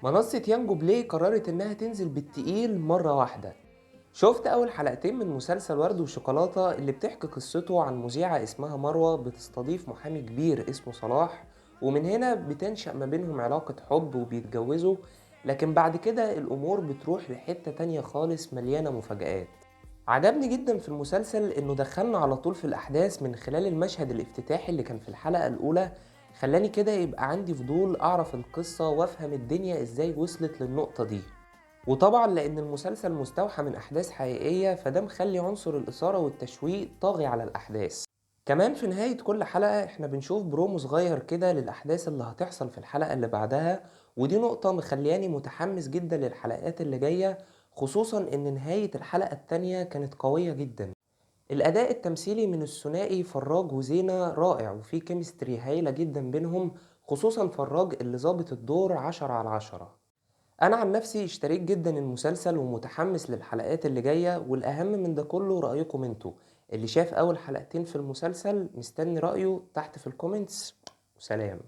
منصة يانجو بلاي قررت إنها تنزل بالتقيل مرة واحدة. شفت أول حلقتين من مسلسل ورد وشوكولاتة اللي بتحكي قصته عن مذيعة اسمها مروة بتستضيف محامي كبير اسمه صلاح، ومن هنا بتنشأ ما بينهم علاقة حب وبيتجوزوا. لكن بعد كده الأمور بتروح لحتة تانية خالص مليانة مفاجآت. عجبني جدا في المسلسل إنه دخلنا على طول في الأحداث من خلال المشهد الافتتاحي اللي كان في الحلقة الأولى. خلاني كده يبقى عندي فضول أعرف القصة وأفهم الدنيا إزاي وصلت للنقطة دي. وطبعا لأن المسلسل مستوحى من أحداث حقيقية فده مخلي عنصر الإثارة والتشويق طاغي على الأحداث. كمان في نهاية كل حلقة احنا بنشوف برومو صغير كده للأحداث اللي هتحصل في الحلقة اللي بعدها، ودي نقطة مخلياني متحمس جدا للحلقات اللي جاية، خصوصا ان نهاية الحلقة التانية كانت قوية جدا. الأداء التمثيلي من الثنائي فراج وزينة رائع وفي كيمستري هايلة جدا بينهم، خصوصا فراج اللي ظابط الدور 10/10. أنا عن نفسي اشتريت جدا المسلسل ومتحمس للحلقات اللي جاية، والأهم من ده كله رأيكم انتوا. اللي شاف أول حلقتين في المسلسل مستني رأيه تحت في الكومنتس. وسلام.